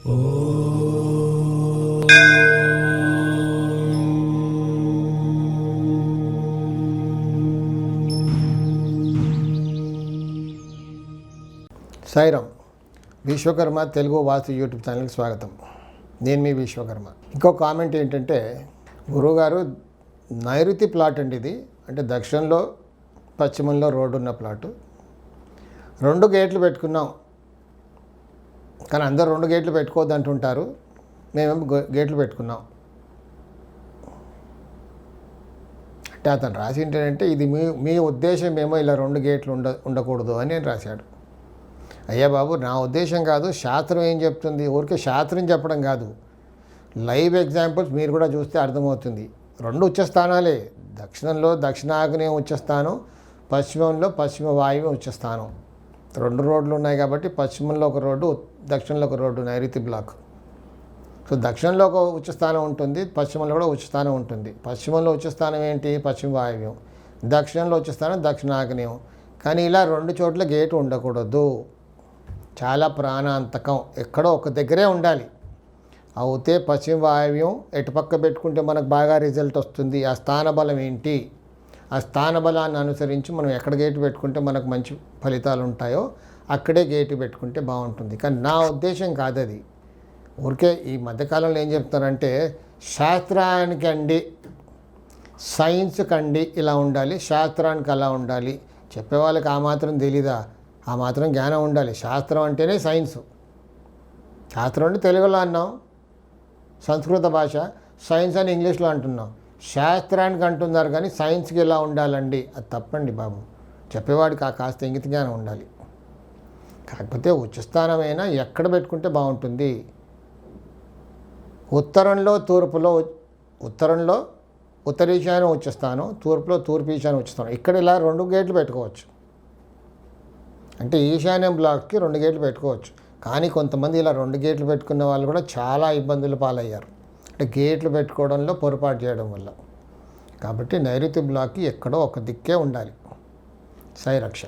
సాయిరామ్. విశ్వకర్మ తెలుగు వాస్తు YouTube ఛానల్కి స్వాగతం. నేను మీ విశ్వకర్మ. ఇంకో కామెంట్ ఏంటంటే, గురువుగారు నైరుతి ప్లాట్ అండి ఇది, అంటే దక్షిణంలో పశ్చిమంలో రోడ్డు ఉన్న ప్లాటు. 2 గేట్లు పెట్టుకున్నాం, కానీ అందరూ 2 గేట్లు పెట్టుకోవద్దు అంటుంటారు. మేమేమో గేట్లు పెట్టుకున్నాం. అంటే అతను రాసి ఏంటంటే, ఇది మీ ఉద్దేశం ఏమో ఇలా 2 గేట్లు ఉండకూడదు అని నేను రాశాడు. అయ్యా బాబు, నా ఉద్దేశం కాదు, శాస్త్రం ఏం చెప్తుంది. ఊరికే శాస్త్రం చెప్పడం కాదు, లైవ్ ఎగ్జాంపుల్స్ మీరు కూడా చూస్తే అర్థమవుతుంది. 2 ఉచ్చస్థానాలే. దక్షిణంలో దక్షిణాగ్నేయం ఉచ్చస్థానం, పశ్చిమంలో పశ్చిమ వాయువ్యం ఉచ్చస్థానం. 2 రోడ్లు ఉన్నాయి కాబట్టి పశ్చిమంలో ఒక రోడ్డు, దక్షిణంలో ఒక రోడ్డు, నైరుతి బ్లాక్. సో దక్షిణంలో ఒక ఉచ్చస్థానం ఉంటుంది, పశ్చిమంలో కూడా ఉచ్చస్థానం ఉంటుంది. పశ్చిమంలో ఉచ్చస్థానం ఏంటి? పశ్చిమ వాయువ్యం. దక్షిణంలో ఉచ్చస్థానం దక్షిణాగ్నేయం. కానీ ఇలా 2 చోట్ల గేటు ఉండకూడదు. చాలా ప్రాణాంతకం. ఎక్కడో ఒక దగ్గరే ఉండాలి. అవుతే పశ్చిమ వాయువ్యం ఎటుపక్క పెట్టుకుంటే మనకు బాగా రిజల్ట్ వస్తుంది. ఆ స్థాన బలం ఏంటి? ఆ స్థాన బలాన్ని అనుసరించి మనం ఎక్కడ గేటు పెట్టుకుంటే మనకు మంచి ఫలితాలు ఉంటాయో అక్కడే గేటు పెట్టుకుంటే బాగుంటుంది. కానీ నా ఉద్దేశం కాదు అది. ఊరికే ఈ మధ్యకాలంలో ఏం చెప్తారంటే, శాస్త్రానికి అండి, సైన్స్ కండి ఇలా ఉండాలి, శాస్త్రానికి అలా ఉండాలి. చెప్పేవాళ్ళకి ఆ మాత్రం తెలీదా? ఆ మాత్రం జ్ఞానం ఉండాలి. శాస్త్రం అంటేనే సైన్సు. శాస్త్రం అంటే తెలుగులో అన్నాం, సంస్కృత భాష. సైన్స్ అని ఇంగ్లీష్లో అంటున్నాం. శాస్త్రానికి అంటున్నారు కానీ సైన్స్కి ఎలా ఉండాలండి, అది తప్పండి బాబు. చెప్పేవాడికి కాస్త ఇంగిత జ్ఞానం ఉండాలి. కాకపోతే ఉచ్చస్థానమైనా ఎక్కడ పెట్టుకుంటే బాగుంటుంది? ఉత్తరంలో తూర్పులో, ఉత్తరంలో ఉత్తరీశాన్యం ఉచ్చస్థానం, తూర్పులో తూర్పు ఈశాన్యం ఉచ్చస్థానం. ఇక్కడ ఇలా 2 గేట్లు పెట్టుకోవచ్చు. అంటే ఈశాన్యం బ్లాక్కి 2 గేట్లు పెట్టుకోవచ్చు. కానీ కొంతమంది ఇలా 2 గేట్లు పెట్టుకున్న వాళ్ళు కూడా చాలా ఇబ్బందులు పాలయ్యారు. అంటే గేట్లు పెట్టుకోవడంలో పొరపాటు చేయడం వల్ల. కాబట్టి నైరుతి బ్లాక్కి ఎక్కడో ఒక దిక్కే ఉండాలి. సాయి రక్ష.